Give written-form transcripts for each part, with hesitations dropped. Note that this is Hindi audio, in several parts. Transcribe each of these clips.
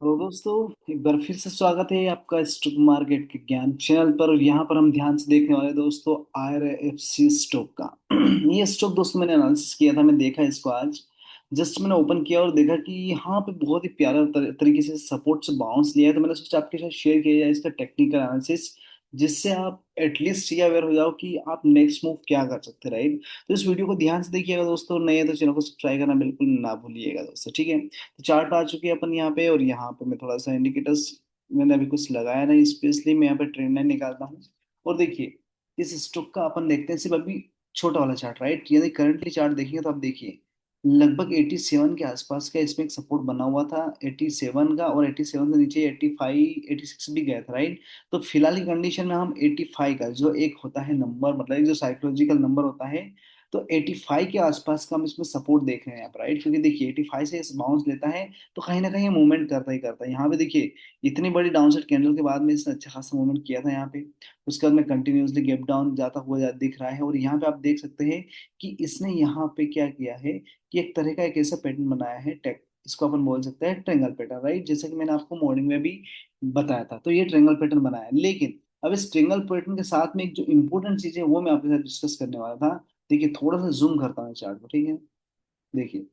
तो दोस्तों, एक बार फिर से स्वागत है आपका स्टॉक मार्केट के ज्ञान चैनल पर। और यहाँ पर हम ध्यान से देखने वाले दोस्तों IRFC स्टॉक का। ये स्टॉक दोस्तों मैंने एनालिसिस किया था, मैं देखा इसको आज। जस्ट मैंने ओपन किया और देखा कि यहाँ पे बहुत ही प्यारा तरीके से सपोर्ट से बाउंस लिया है, तो मैंने सोचा आपके साथ शेयर किया जाए इसका टेक्निकल एनालिसिस, जिससे आप एटलीस्ट ये अवेयर हो जाओ कि आप नेक्स्ट मूव क्या कर सकते हैं, राइट। तो इस वीडियो को ध्यान से देखिएगा दोस्तों, नए हैं तो चैनल को सब्सक्राइब करना बिल्कुल ना भूलिएगा दोस्तों, ठीक है। तो चार्ट आ चुके हैं अपन यहाँ पे, और यहाँ पे मैं थोड़ा सा इंडिकेटर्स, मैंने अभी कुछ लगाया नहीं स्पेशली, मैं यहाँ पे ट्रेंड लाइन निकालता हूँ। और देखिए, इस स्टॉक का अपन देखते हैं सिर्फ अभी छोटा वाला चार्ट, राइट। यदि करंटली चार्ट देखेंगे तो आप देखिए लगभग 87 के आसपास का इसमें एक सपोर्ट बना हुआ था, 87 का। और 87 से नीचे 85 86 भी गया था, राइट। तो फिलहाल की कंडीशन में हम 85 का जो एक होता है नंबर, मतलब एक जो साइकोलॉजिकल नंबर होता है, तो 85 के आसपास का हम इसमें सपोर्ट देख रहे हैं यहाँ पर, राइट। क्योंकि देखिए 85 से बाउंस लेता है तो कहीं ना कहीं मूवमेंट करता ही करता है। यहाँ पे देखिए इतनी बड़ी डाउनसाइड कैंडल के बाद में इसने अच्छा खासा मूवमेंट किया था यहाँ पे। उसके बाद में कंटिन्यूसली गैप डाउन जाता हुआ दिख रहा है। और यहाँ पे आप देख सकते हैं कि इसने यहाँ पे क्या किया है कि एक तरह का एक ऐसा पैटर्न बनाया है, टेक इसको अपन बोल सकते हैं ट्रेंगल पैटर्न, राइट। जैसे कि मैंने आपको मॉर्निंग में भी बताया था, तो ये ट्रेंगल पैटर्न बनाया है। लेकिन अब इस ट्रेंगल पैटर्न के साथ में एक जो इंपॉर्टेंट चीज है वो मैं आपके साथ डिस्कस करने वाला था। देखिए थोड़ा सा जूम करता हूँ चार्ट को, ठीक है। देखिए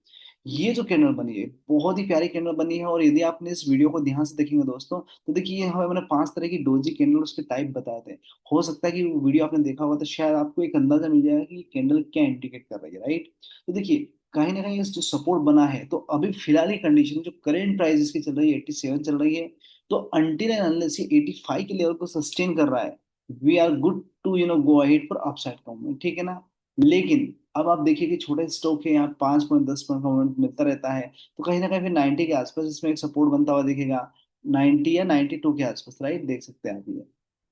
ये जो कैंडल बनी है बहुत ही प्यारी कैंडल बनी है। और यदि आपने इस वीडियो को ध्यान से देखेंगे दोस्तों, तो देखिए ये हमें मैंने 5 तरह की डोजी कैंडल उसके टाइप बताए थे। हो सकता है कि वो वीडियो आपने देखा होगा तो शायद आपको एक अंदाजा मिल जाएगा कि कैंडल क्या इंडिकेट कर रही है, राइट। तो देखिए कहीं ना कहीं इस जो सपोर्ट बना है, तो अभी फिलहाल की कंडीशन जो करेंट प्राइस इसकी चल रही है 87 चल रही है। तो अनटिल एंड अनलेस ये 85 के लेवल को सस्टेन कर रहा है, we are good to go ahead for upside movement, ठीक है ना। लेकिन अब आप देखिए कि छोटे स्टॉक है, यहाँ 5 पॉइंट 10 पॉइंट का मूवमेंट मिलता रहता है, तो कहीं ना कहीं फिर 90 के आसपास इसमें एक सपोर्ट बनता हुआ दिखेगा। 90 या 92 के आसपास, राइट, देख सकते हैं आप ये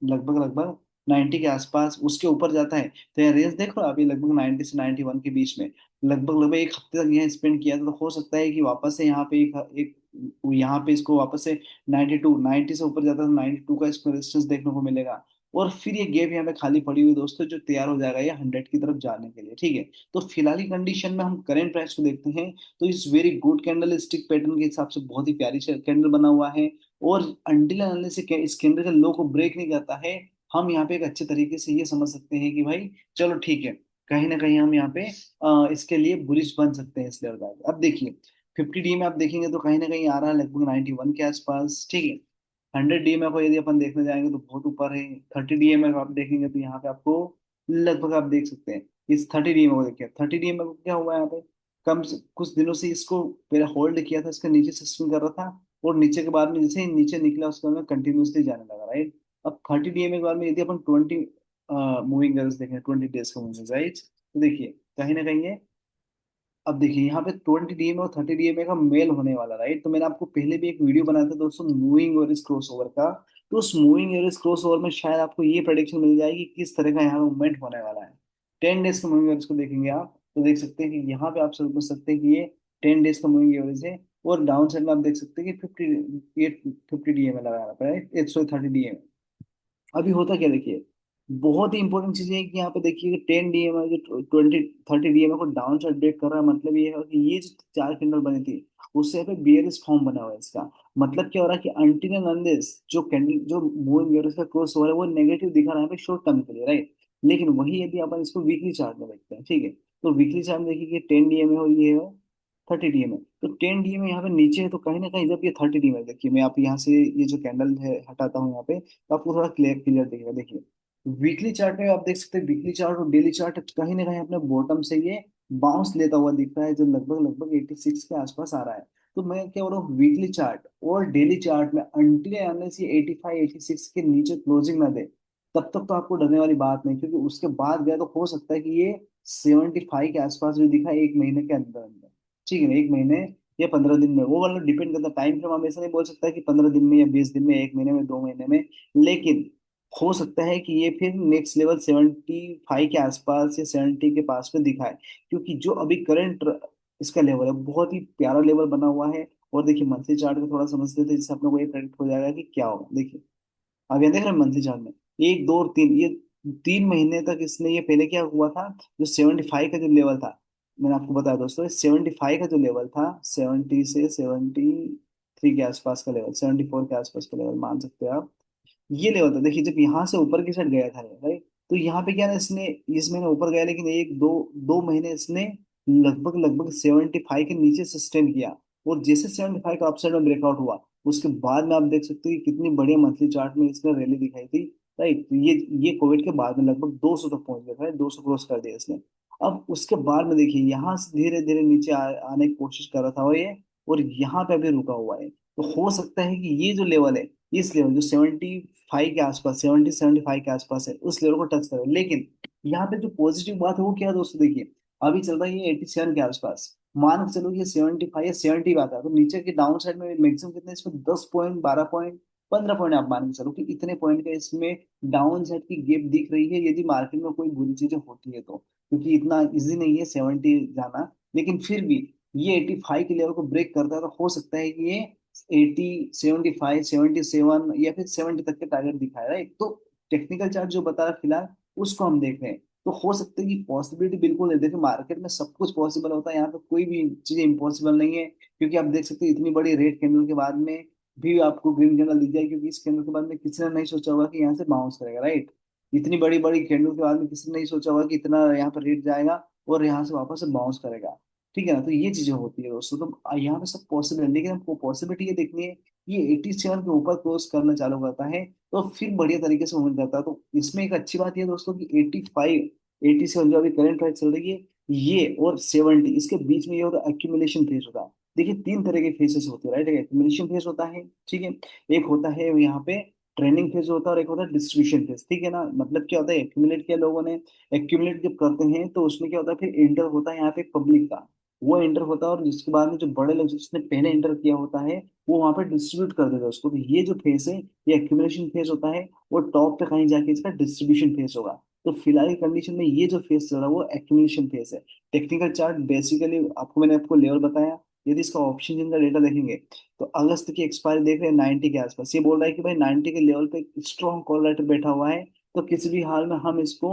लगभग लगभग 90 के आसपास। उसके ऊपर जाता है तो यहाँ रेंज देख लो आप, ये लगभग 90 से 91 के बीच में लगभग लगभग एक हफ्ते तक यहाँ स्पेंड किया था। तो हो सकता है कि वापस से यहाँ पे एक यहाँ पे इसको वापस से 92 90 से ऊपर जाता है तो 92 का इसको रेजिस्टेंस देखने को मिलेगा। और फिर ये गैप यहाँ पे खाली पड़ी हुई दोस्तों, जो तैयार हो जाएगा ये 100 की तरफ जाने के लिए, ठीक है। तो फिलहाल की कंडीशन में हम करेंट प्राइस को देखते हैं, तो इस very good candle stick pattern के हिसाब से बहुत ही प्यारी कैंडल बना हुआ है। और अंटिल अनलेस से इस कैंडल के लो को ब्रेक नहीं करता है, हम यहाँ पे एक अच्छे तरीके से ये समझ सकते हैं कि भाई चलो ठीक है, कहीं ना कहीं हम यहाँ पे इसके लिए बुलिश बन सकते हैं इस लेवल का। अब देखिए 50 डी में आप देखेंगे तो कहीं ना कहीं आ रहा है लगभग 91 के आसपास, ठीक है। 100 DMA को यदि अपन देखने जाएंगे तो बहुत ऊपर है। 30 DMA को आप देखेंगे तो यहाँ पे आपको लगभग आप देख सकते हैं इस 30 DMA को। देखिए 30 DMA को क्या हुआ है यहाँ पे, कुछ दिनों से इसको पहले होल्ड किया था, इसके नीचे से स्विंग कर रहा था, और नीचे के बाद में जैसे ही नीचे निकला उसके बाद में कंटिन्यूसली जाने लगा, राइट। अब 30 DMA के बाद में यदि अपन 20 मूविंग एवरेज देखें, 20 डेज का मूविंग, राइट। तो देखिए कहीं ना कहीं ये, अब देखिए यहाँ पे 20 DMA और 30 DMA का मेल होने वाला, राइट। तो मैंने आपको पहले भी एक वीडियो बनाया था दोस्तों मूविंग एवरेज क्रॉस ओवर का। तो उस मूविंग एवरेज क्रॉस ओवर में शायद आपको ये प्रेडिक्शन मिल जाएगी कि किस तरह का यहाँ मूवमेंट होने वाला है। 10 डेज का मूविंग एवरेज को देखेंगे आप तो देख सकते हैं कि यहाँ पे आप समझ सकते हैं कि ये 10 डेज का मूविंग एवरेज है। और डाउन साइड में आप देख सकते हैं कि 50 DMA लगा रहा है, राइट, 130 DMA। अभी होता क्या देखिए, बहुत ही इंपॉर्टेंट चीज है कि यहाँ पे देखिए कि 10 DMA जो 20 30 DMA को डाउन साइड ब्रेक कर रहा है, मतलब ये है कि ये जो 4 कैंडल बनी थी उससे यहाँ पे बेयरिश फॉर्म बना हुआ है इसका। मतलब क्या हो रहा है कि अनटिल एंड अनलेस जो कैंडल जो मूविंग एवरेज का क्रॉस हो रहा है वो नेगेटिव दिखा रहा है यहाँ पे शॉर्ट टर्म के लिए, राइट। लेकिन वही यदि अपन इसको वीकली चार्ट में देखते हैं, ठीक है, तो वीकली चार्ट में देखिए कि 10 DMA हो, ये है 30 DMA। तो 10 DMA यहाँ पे नीचे है, तो कहीं ना कहीं जब ये 30 DMA देखिए, मैं आप यहाँ से ये जो कैंडल है हटाता हूँ यहाँ पे, तो आपको थोड़ा क्लियर क्लियर दिखेगा। देखिए वीकली चार्ट में आप देख सकते हैं, वीकली चार्ट और डेली चार्ट कहीं ना कहीं अपने बॉटम से ये बाउंस लेता हुआ दिख रहा है, जो लगभग लगभग 86 के आसपास आ रहा है। तो मैं क्या बोल रहा हूँ, वीकली चार्ट और डेली चार्ट में अंटिल अनलेस ये 85 86 के नीचे क्लोजिंग ना दे, तब तक तो आपको डरने वाली बात नहीं। क्योंकि उसके बाद गया तो हो सकता है कि ये 75 के आसपास भी दिखा एक महीने के अंदर अंदर, ठीक है ना, एक महीने या 15 दिन में। वो वाला डिपेंड करता है टाइम फ्रेम, हम ऐसा नहीं बोल सकता कि 15 दिन में या 20 दिन में, एक महीने में, 2 महीने में। लेकिन हो सकता है कि ये फिर नेक्स्ट लेवल 75 के आसपास या 70 के पास में दिखाए। क्योंकि जो अभी करंट इसका लेवल है बहुत ही प्यारा लेवल बना हुआ है। और देखिए मंथली चार्ट को थोड़ा समझ लेते हैं, जिससे अपने को ये प्रेडिक्ट हो जाएगा कि क्या होगा। देखिए आप ये देख रहे हैं मंथली चार्ट में, एक दो और तीन, ये 3 महीने तक इसने, ये पहले क्या हुआ था, जो 75 का जो लेवल था, मैंने आपको बताया दोस्तों, 75 का जो लेवल था, 70 से 73 थ्री के आसपास का लेवल, 74 के आसपास का लेवल मान सकते हो आप। ये लेवल था, देखिए जब यहाँ से ऊपर की साइड गया था राइट, तो यहाँ पे क्या ना इसने, इस महीने ऊपर गया लेकिन एक दो दो महीने इसने लगभग लगभग 75 के नीचे सस्टेन किया। और जैसे 75 का अपसाइड में ब्रेकआउट हुआ, उसके बाद में आप देख सकते हो कि कितनी बढ़िया मंथली चार्ट में इसने रैली दिखाई थी राइट। तो ये कोविड के बाद में लगभग 200 तक पहुंच गया था, 200 क्रॉस कर दिया इसने। अब उसके बाद में देखिए यहाँ से धीरे धीरे नीचे आने की कोशिश कर रहा था वो ये, और यहाँ पे अभी रुका हुआ है। तो हो सकता है कि ये जो लेवल है, इस लेवल जो 75 के आसपास, 75 के आसपास है, उस लेवल को टच करे। लेकिन यहाँ पे जो पॉजिटिव बात है वो क्या है दोस्तों, देखिए अभी चल रहा है ये 87 के आसपास। मान के चलो ये 75 या 70 आता है, तो नीचे के डाउन साइड में मैक्सिमम कितने, इसमें 10 पॉइंट, 12 पॉइंट, 15 पॉइंट आप मान के चलो कि इतने पॉइंट का इसमें डाउन साइड की गैप दिख रही है, यदि मार्केट में कोई बुरी चीजें होती है तो। क्योंकि इतना इजी नहीं है 70 जाना, लेकिन फिर भी ये 85 के लेवल को ब्रेक करता है तो हो सकता है कि ये 80, 75, 77 या फिर 70 तक के टारगेट दिखाया है। तो टेक्निकल चार्ट जो बता रहा है फिलहाल, उसको हम देख रहे हैं। तो हो सकता है कि पॉसिबिलिटी बिल्कुल है, देखिए मार्केट में सब कुछ पॉसिबल होता है, यहाँ पे कोई भी चीज इम्पॉसिबल नहीं है। क्योंकि आप देख सकते हैं इतनी बड़ी रेड कैंडल के बाद में भी आपको ग्रीन कैंडल दिख जाए, क्योंकि इस कैंडल के बाद में किसी ने नहीं सोचा होगा कि यहाँ से बाउंस करेगा राइट। इतनी बड़ी बड़ी कैंडल के बाद में किसी ने नहीं सोचा होगा कि इतना यहाँ पर रेट जाएगा और यहाँ से वापस से बाउंस करेगा। ठीक है ना, तो ये चीजें होती है दोस्तों। तो यहाँ पे सब पॉसिबल है, लेकिन हमको पॉसिबिलिटी ये देखनी है, ये 87 के ऊपर क्रॉस करना चालू करता है तो फिर बढ़िया तरीके से मूवमेंट करता है। तो इसमें एक अच्छी बात ये है दोस्तों कि 85, 87 जो अभी करंट प्राइस चल रही है, ये और 70 इसके बीच में ये होता है एक्यूमुलेशन फेज होता है। देखिए तीन तरह के फेसेस होते हैं राइट, एक्यूमुलेशन फेज होता है, ठीक है, एक होता है यहाँ पे ट्रेनिंग फेज होता है, और एक होता है डिस्ट्रीब्यूशन फेज। ठीक है ना, मतलब क्या होता है, एक्यूमुलेट किया लोगों ने, एक्यूमुलेट जब करते हैं तो उसमें क्या होता है, फिर इंटर होता है यहाँ पे पब्लिक का, वो एंटर होता है, और जिसके बाद में जो बड़े लोग जिसने पहले एंटर किया होता है वो वहां पे डिस्ट्रीब्यूट कर देता है उसको। तो ये जो फेस है, ये एक्यूमुलेशन फेस होता है, वो टॉप पे कहीं जाके इसका डिस्ट्रीब्यूशन फेस होगा। तो फिलहाल की कंडीशन में ये जो फेस चल रहा है वो एक्यूमुलेशन फेस है। टेक्निकल चार्ट बेसिकली आपको, मैंने आपको लेवल बताया, यदि इसका ऑप्शन जिनका डेटा देखेंगे तो अगस्त की एक्सपायरी देख रहे हैं 90 के आसपास, ये बोल रहा है कि भाई 90 के लेवल पे स्ट्रॉन्ग कॉल राइटर बैठा हुआ है, तो किसी भी हाल में हम इसको,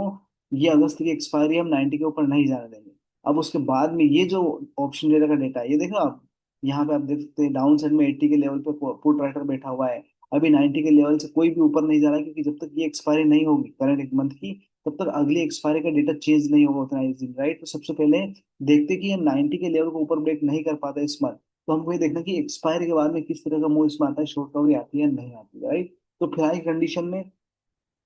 ये अगस्त की एक्सपायरी हम 90 के ऊपर नहीं जाने देंगे। अब उसके बाद में ये जो ऑप्शन डेटा का डेटा है, ये देखो आप, यहाँ पे आप देख सकते हैं डाउन साइड में 80 के लेवल पे पुट राइटर बैठा हुआ है। अभी 90 के लेवल से कोई भी ऊपर नहीं जा रहा है, क्योंकि जब तक ये एक्सपायरी नहीं होगी करंट एक मंथ की, तब तक अगली एक्सपायरी का डेटा चेंज नहीं होगा उतना इजीली राइट। तो सबसे पहले देखते हैं कि ये 90 के लेवल को ऊपर ब्रेक नहीं कर पाता इस मंथ, तो हमको ये देखना कि एक्सपायरी के बाद में किस तरह का मूव इसमें आता है, शॉर्ट कवरी आती है या नहीं आती है राइट। तो फिलहाल कंडीशन में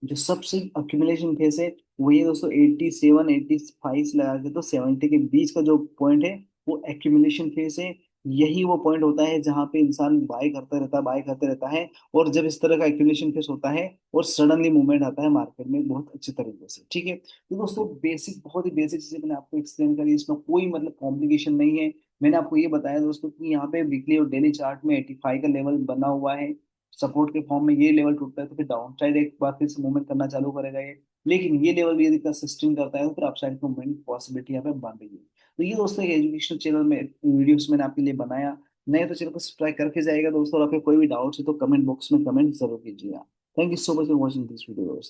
जो सबसे अक्यूमुलेशन फेस है वो ये दोस्तों 87, 85 से लगा के तो 70 के बीच का जो पॉइंट है वो एक्यूमुलेशन फेस है। यही वो पॉइंट होता है जहां पे इंसान बाय करता रहता है, बाय करते रहता है, और जब इस तरह का एक्यूमुलेशन फेस होता है और सडनली मूवमेंट आता है मार्केट में बहुत अच्छे तरीके से। ठीक है, तो दोस्तों बेसिक, बहुत ही बेसिक चीजें मैंने आपको एक्सप्लेन करी, इसमें कोई मतलब कॉम्प्लिकेशन नहीं है। मैंने आपको ये बताया दोस्तों कि यहाँ पे वीकली और डेली चार्ट में 85 का लेवल बना हुआ है, सपोर्ट के फॉर्म में ये लेवल टूटता है तो फिर डाउन साइड एक बार फिर से मूवमेंट करना चालू करेगा ये। लेकिन ये लेवल भी यदि सस्टेन करता है तो फिर अपसाइड मूवमेंट पॉसिबिलिटी यहाँ पे बन रही है। तो ये दोस्तों एक एजुकेशनल चैनल में वीडियोस मैंने आपके लिए बनाया। नए तो चैनल को सब्सक्राइब करके जाएगा दोस्तों, और आपके कोई भी डाउट्स है तो कमेंट बॉक्स में कमेंट जरूर कीजिएगा। Thank you so much for watching this video.